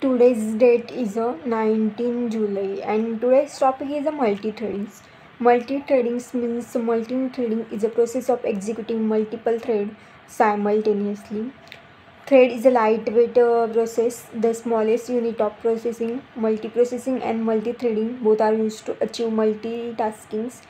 Today's date is 19 July and today's topic is multi-threading. Multi-threading means multi-threading is a process of executing multiple threads simultaneously. Thread is a lightweight process, the smallest unit of processing. Multiprocessing and multi-threading both are used to achieve multitaskings.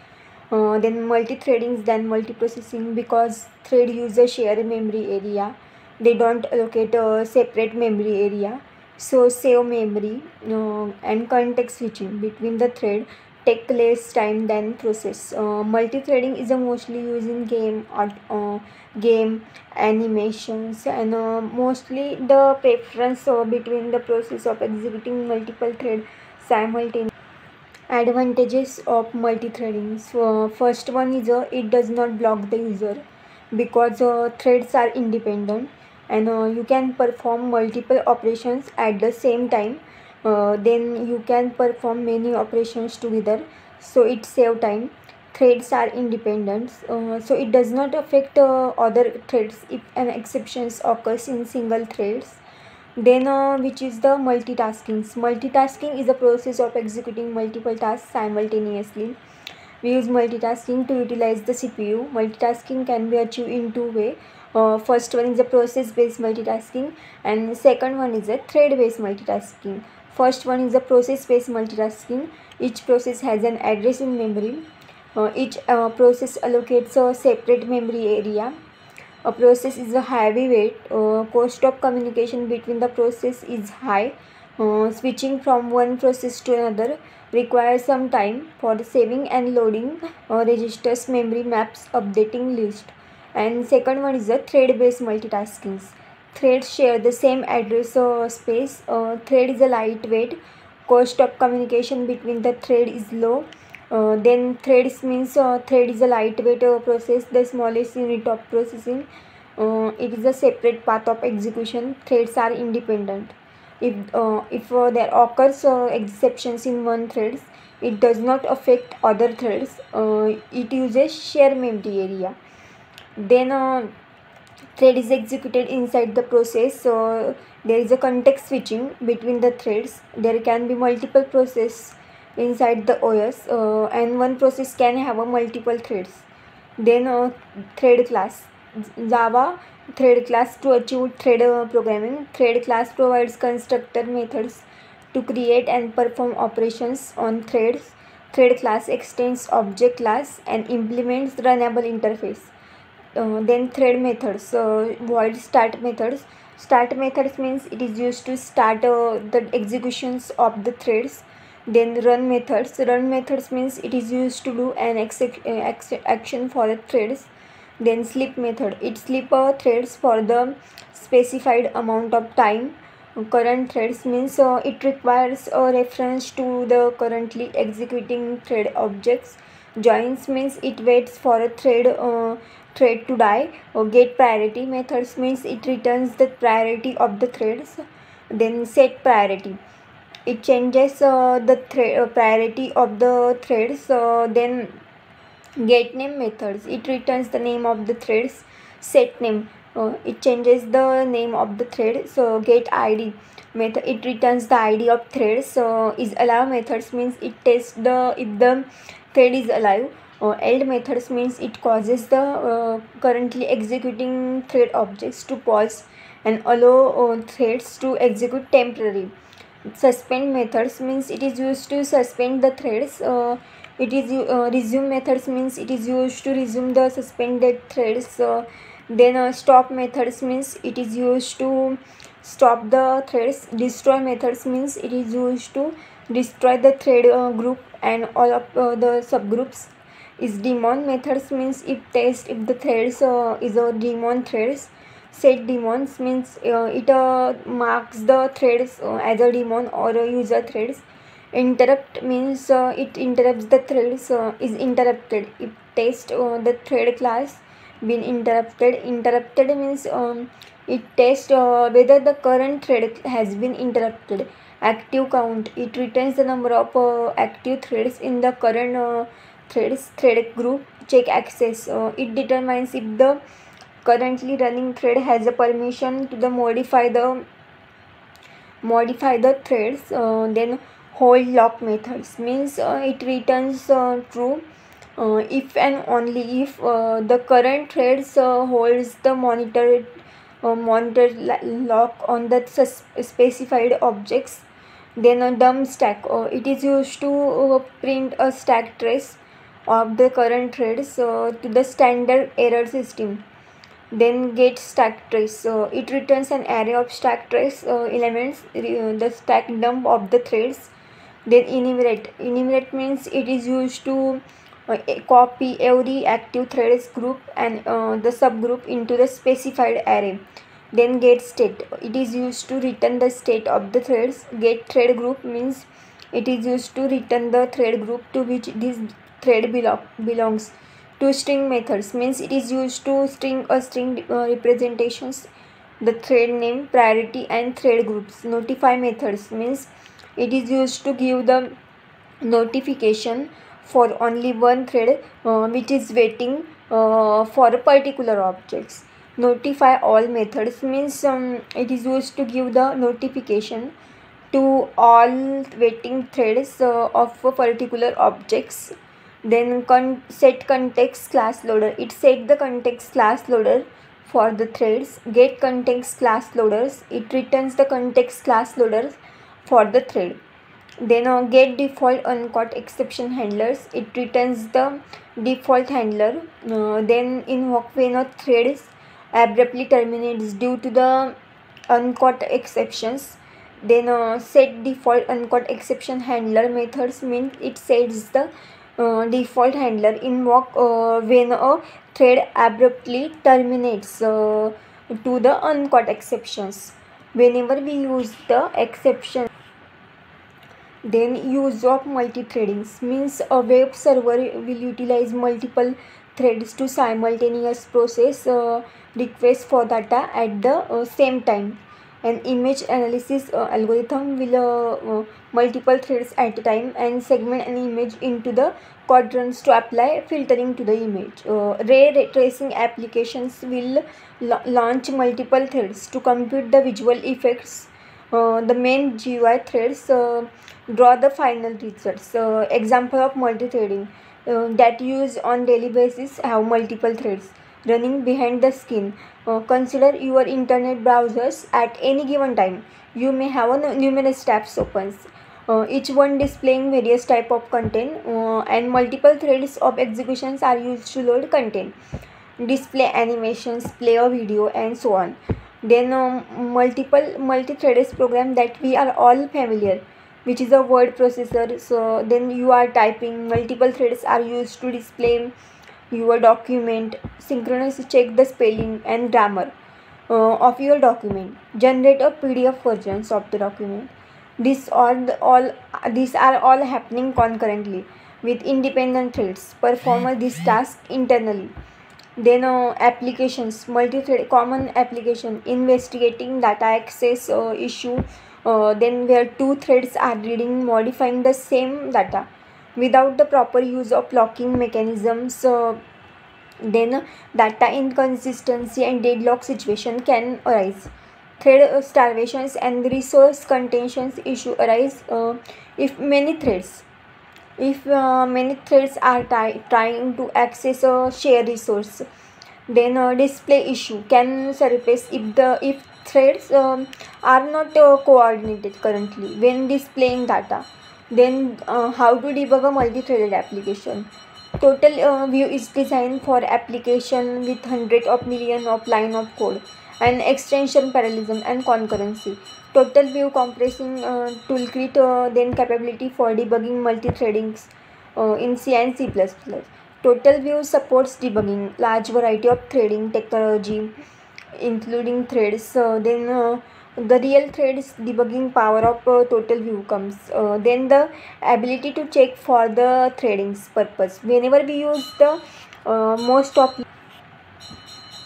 Then multi-threading then multiprocessing because thread use a shared memory area. They don't allocate a separate memory area. So save memory and context switching between the thread take less time than process. Multi-threading is mostly used in game animations and mostly the preference between the process of executing multiple thread simultaneously. Advantages of multi-threading. So first one is it does not block the user because threads are independent and you can perform multiple operations at the same time. Then you can perform many operations together, so it save time. Threads are independent, so it does not affect other threads if an exceptions occurs in single threads. Then which is the multitasking. Multitasking is a process of executing multiple tasks simultaneously. We use multitasking to utilize the CPU. Multitasking can be achieved in two ways. First one is a process based multitasking and second one is a thread based multitasking. First one is a process based multitasking. Each process has an address in memory. Each process allocates a separate memory area. A process is a heavyweight. Cost of communication between the process is high. Switching from one process to another requires some time for saving and loading registers, memory maps, updating list. And second one is the thread-based multitasking. Threads share the same address space. Thread is a lightweight. Cost of communication between the thread is low. Then threads means thread is a lightweight process, the smallest unit of processing. It is a separate path of execution. Threads are independent. If there occurs exceptions in one thread, it does not affect other threads. It uses share memory area. Then thread is executed inside the process. So there is a context switching between the threads. There can be multiple processes inside the OS and one process can have a multiple threads. Then thread class. Java thread class to achieve thread programming. Thread class provides constructor methods to create and perform operations on threads. Thread class extends object class and implements runnable interface. Then thread methods. Void start methods. Start methods means it is used to start the executions of the threads. Then run methods. Run methods means it is used to do an action for the threads. Then sleep method. It sleep threads for the specified amount of time. Current threads means it requires a reference to the currently executing thread objects. Joins means it waits for a thread to die. Get priority methods means it returns the priority of the threads. Then set priority, it changes the priority of the threads. Then get name methods, it returns the name of the threads. Set name, it changes the name of the thread. So get id method, it returns the id of threads. So is allow methods means it tests the if the thread is alive. Eld methods means it causes the currently executing thread objects to pause and allow threads to execute temporarily. Suspend methods means it is used to suspend the threads. It is resume methods means it is used to resume the suspended threads. Then stop methods means it is used to stop the threads. Destroy methods means it is used to destroy the thread group and all of the subgroups. Is daemon methods means if test if the threads is a daemon threads. Set daemons means it marks the threads as a daemon or a user threads. Interrupt means it interrupts the threads, is interrupted if test the thread class been interrupted. Interrupted means it tests whether the current thread has been interrupted. Active count, it returns the number of active threads in the current thread group. Check access, it determines if the currently running thread has a permission to the modify modify the threads. Then hold lock methods means it returns true if and only if the current threads holds the monitor lock on the specified objects. Then a dump stack, it is used to print a stack trace of the current threads to the standard error system. Then get stack trace, it returns an array of stack trace elements, the stack dump of the threads. Then enumerate means it is used to copy every active threads group and the subgroup into the specified array. Then get state, it is used to return the state of the threads. Get thread group means it is used to return the thread group to which this thread belongs. To string methods means it is used to string representations, the thread name, priority and thread groups. Notify methods means it is used to give the notification for only one thread which is waiting for a particular objects. Notify all methods means it is used to give the notification to all waiting threads of a particular objects. Then set context class loader, it set the context class loader for the threads. Get context class loaders, it returns the context class loaders for the thread. Then get default uncaught exception handlers, it returns the default handler. Then invoke when a thread abruptly terminates due to the uncaught exceptions. Then set default uncaught exception handler methods means it sets the default handler. Invoke when a thread abruptly terminates to the uncaught exceptions. Whenever we use the exception, then use of multi-threading means a web server will utilize multiple threads to simultaneous process requests for data at the same time. An image analysis algorithm will multiple threads at a time and segment an image into the quadrants to apply filtering to the image. Ray tracing applications will launch multiple threads to compute the visual effects. The main GUI threads draw the final results. Example of multi-threading that use on daily basis have multiple threads running behind the screen. Consider your internet browsers at any given time. You may have numerous tabs open, each one displaying various type of content, and multiple threads of executions are used to load content, display animations, play a video, and so on. Then multiple multi-threaded program that we are all familiar, which is a word processor. So then you are typing, multiple threads are used to display your document, synchronously check the spelling and grammar of your document, generate a PDF versions of the document. These are all happening concurrently with independent threads. Perform this task internally. Then applications, multi-thread common application, investigating data access issue. Then where two threads are reading, modifying the same data without the proper use of locking mechanisms. Then data inconsistency and deadlock situation can arise. Thread starvations and resource contentions issue arise if many threads are trying to access a shared resource. Then display issue can surface if threads are not coordinated currently when displaying data. Then how to debug a multi-threaded application. Total view is designed for application with hundreds of millions of line of code and extension parallelism and concurrency. Total view compressing toolkit, then capability for debugging multi-threadings in C and C++. Total view supports debugging large variety of threading technology including threads. Then the real threads debugging power of total view comes. Then the ability to check for the threading's purpose whenever we use the most of.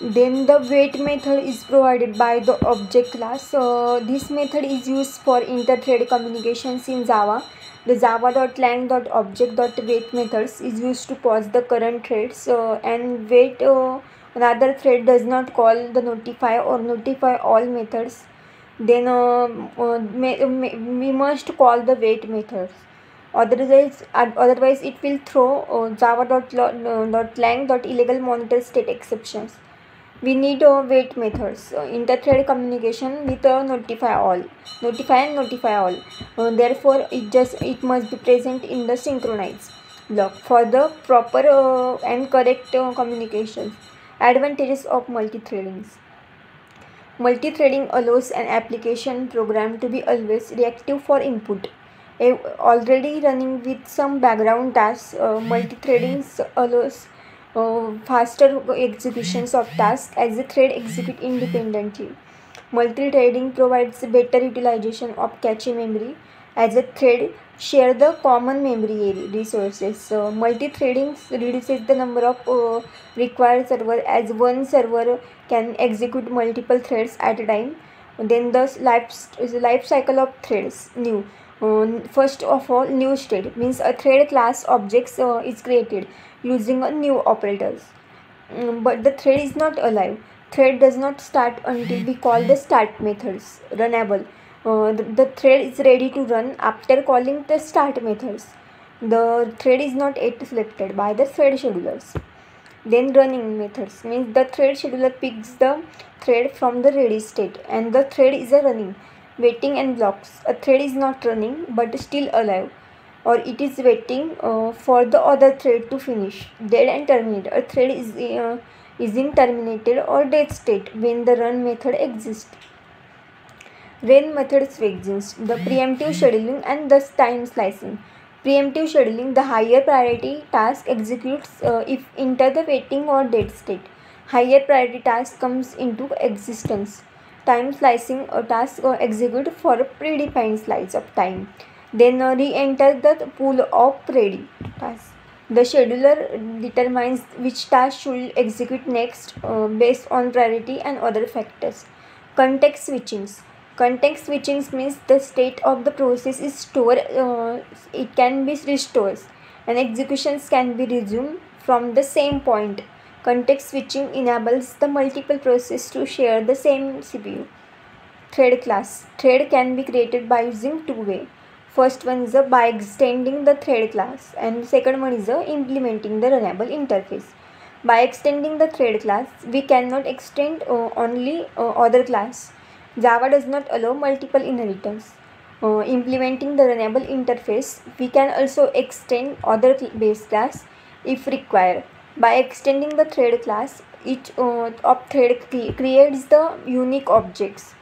Then the wait method is provided by the object class. This method is used for inter-thread communications in Java. The java.lang.object.wait methods is used to pause the current threads and wait another thread does not call the notify or notify all methods. Then we must call the wait methods. Otherwise it will throw java.lang.illegal monitor state exceptions. We need wait methods, inter-thread communication with notify and notify all. Therefore, it must be present in the synchronize block for the proper and correct communications. Advantages of multi-threading. Multi-threading allows an application program to be always reactive for input. Already running with some background tasks, multi-threading allows faster executions of tasks as the thread execute independently. Multi-threading provides better utilization of cache memory as a thread share the common memory resources. Multi-threading reduces the number of required server as one server can execute multiple threads at a time. Then the life cycle of threads. New. First of all, new state means a thread class objects is created using a new operators. But the thread is not alive. Thread does not start until we call the start methods. Runnable. The thread is ready to run after calling the start methods. The thread is not yet selected by the thread schedulers. Then running methods means the thread scheduler picks the thread from the ready state and the thread is a running. Waiting and blocks. A thread is not running but still alive, or it is waiting for the other thread to finish. Dead and terminate. A thread is in terminated or dead state when the run method exists. Rain methods exist. The preemptive scheduling and thus time slicing. Preemptive scheduling, the higher priority task executes if enter the waiting or dead state. Higher priority task comes into existence. Time slicing, a task execute for a predefined slice of time. Then re-enter the pool of ready tasks. The scheduler determines which task should execute next based on priority and other factors. Context switchings. Context switching means the state of the process is stored, it can be restored and executions can be resumed from the same point. Context switching enables the multiple processes to share the same CPU. Thread class. Thread can be created by using two ways. First one is by extending the thread class and second one is implementing the runnable interface. By extending the thread class, we cannot extend only other class. Java does not allow multiple inheritance. Implementing the runnable interface, we can also extend other base class if required. By extending the thread class, each of thread creates the unique objects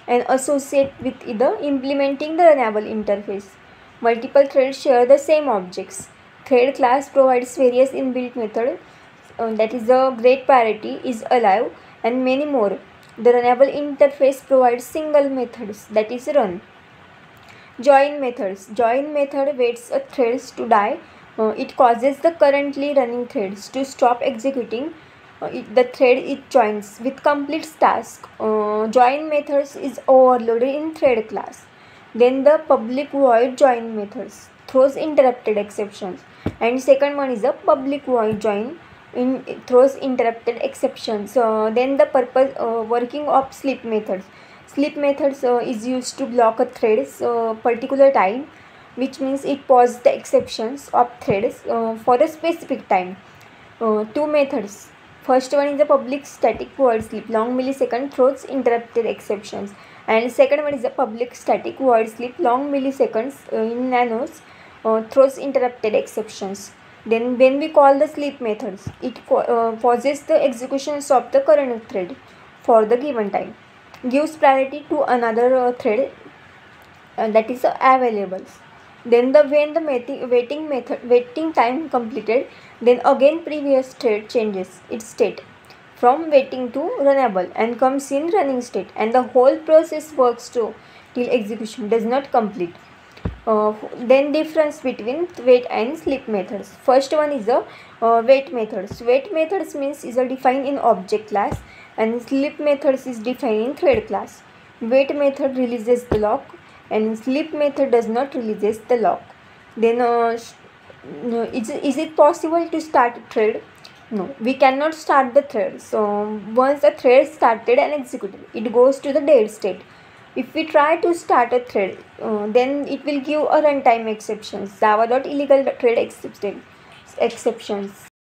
and associate with either implementing the runnable interface. Multiple threads share the same objects. Thread class provides various inbuilt methods, that is the great priority, is alive, and many more. The runnable interface provides single methods, that is run. Join methods. Join method waits a threads to die. It causes the currently running threads to stop executing. The thread it joins with completes task. Join methods is overloaded in thread class. Then the public void join methods throws interrupted exceptions. And second one is the public void join throws interrupted exceptions. Then the purpose working of sleep methods. Sleep methods is used to block a thread's particular time, which means it pauses the exceptions of threads for a specific time. Two methods. First one is the public static void sleep long millisecond throws interrupted exceptions, and second one is the public static void sleep long milliseconds in nanos throws interrupted exceptions. Then when we call the sleep methods, it pauses the executions of the current thread for the given time, gives priority to another thread that is available. Then when the waiting time completed, then again previous thread changes its state from waiting to runnable and comes in running state, and the whole process works till execution does not complete. Then difference between wait and sleep methods. First one is the wait methods. Wait methods means is defined in object class and sleep methods is defined in thread class. Wait method releases the lock and sleep method does not releases the lock. Then is it possible to start a thread? No, we cannot start the thread. So once the thread started and executed, it goes to the dead state. If we try to start a thread, then it will give a runtime exceptions, java.illegal thread exceptions.